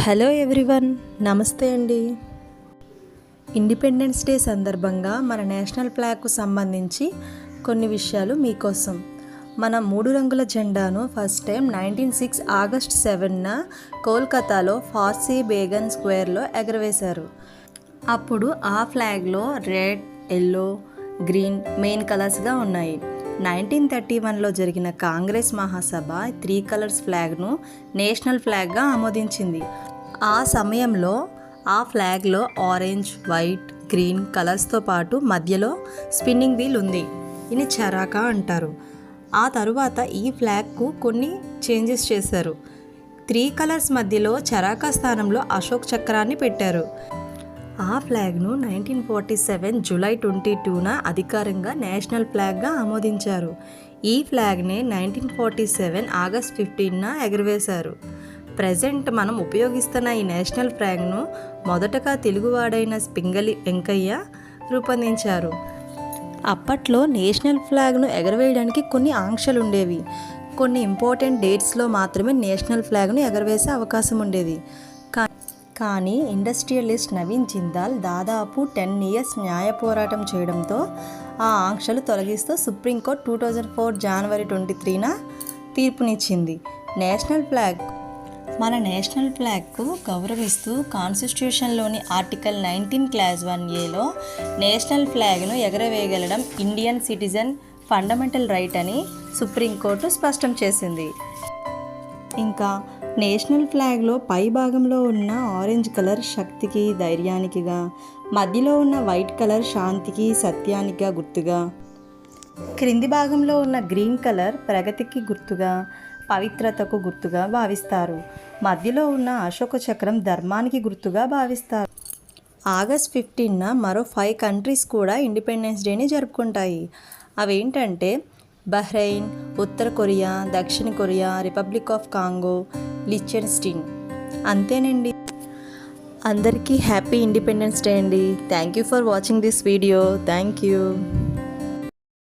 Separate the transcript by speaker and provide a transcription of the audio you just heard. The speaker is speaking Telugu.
Speaker 1: హలో ఎవ్రీవన్, నమస్తే అండి. ఇండిపెండెన్స్ డే సందర్భంగా మన నేషనల్ ఫ్లాగ్కు సంబంధించి కొన్ని విషయాలు మీకోసం. మన 3 రంగుల జెండాను ఫస్ట్ టైం 1906 ఆగస్ట్ 7న కోల్కతాలో ఫార్సీ బేగన్ స్క్వేర్లో ఎగరవేశారు. అప్పుడు ఆ ఫ్లాగ్లో రెడ్, ఎల్లో, గ్రీన్ మెయిన్ కలర్స్గా ఉన్నాయి. 1931లో జరిగిన కాంగ్రెస్ మహాసభ 3 కలర్స్ ఫ్లాగ్ను నేషనల్ ఫ్లాగ్గా ఆమోదించింది. ఆ సమయంలో ఆ ఫ్లాగ్లో ఆరెంజ్, వైట్, గ్రీన్ కలర్స్తో పాటు మధ్యలో స్పిన్నింగ్ వీల్ ఉంది. ఇది చరాకా అంటారు. ఆ తరువాత ఈ ఫ్లాగ్కు కొన్ని చేంజెస్ చేశారు. 3 కలర్స్ మధ్యలో చరాకా స్థానంలో అశోక్ చక్రాన్ని పెట్టారు. ఆ ఫ్లాగ్ను 1947 జూలై 22న అధికారికంగా నేషనల్ ఫ్లాగ్గా ఆమోదించారు. ఈ ఫ్లాగ్నే 1947 ఆగస్ట్ 15న ఎగరవేశారు. ప్రజెంట్ మనం ఉపయోగిస్తున్న ఈ నేషనల్ ఫ్లాగ్ను మొదటగా తెలుగువాడైన పింగళి వెంకయ్య రూపొందించారు. అప్పట్లో నేషనల్ ఫ్లాగ్ను ఎగరవేయడానికి కొన్ని ఆంక్షలు ఉండేవి. కొన్ని ఇంపార్టెంట్ డేట్స్లో మాత్రమే నేషనల్ ఫ్లాగ్ను ఎగరవేసే అవకాశం ఉండేది. కానీ ఇండస్ట్రియలిస్ట్ నవీన్ జిందాల్ దాదాపు 10 ఇయర్స్ న్యాయ పోరాటం చేయడంతో ఆ ఆంక్షలు తొలగిస్తూ సుప్రీంకోర్టు 2004 జనవరి 23న తీర్పునిచ్చింది. మన నేషనల్ ఫ్లాగ్కు గౌరవిస్తూ కాన్స్టిట్యూషన్లోని ఆర్టికల్ 19 క్లాజ్ 1Aలో నేషనల్ ఫ్లాగ్ను ఎగరవేయగలడం ఇండియన్ సిటిజన్ ఫండమెంటల్ రైట్ అని సుప్రీంకోర్టు స్పష్టం చేసింది. ఇంకా నేషనల్ ఫ్లాగ్లో పై భాగంలో ఉన్న ఆరెంజ్ కలర్ శక్తికి, ధైర్యానికిగా, మధ్యలో ఉన్న వైట్ కలర్ శాంతికి, సత్యానికి గుర్తుగా, క్రింది భాగంలో ఉన్న గ్రీన్ కలర్ ప్రగతికి గుర్తుగా, పవిత్రతకు గుర్తుగా భావిస్తారు. మధ్యలో ఉన్న అశోక చక్రం ధర్మానికి గుర్తుగా భావిస్తారు. ఆగస్ట్ 15న మరో 5 కంట్రీస్ కూడా ఇండిపెండెన్స్ డేని జరుపుకుంటాయి. అవేంటంటే బహ్రెయిన్, ఉత్తర కొరియా, దక్షిణ కొరియా, రిపబ్లిక్ ఆఫ్ కాంగో, లిచెన్స్టీన్. అంతేనండి. అందరికీ హ్యాపీ ఇండిపెండెన్స్ డే అండి. Thank you for watching this video. Thank you.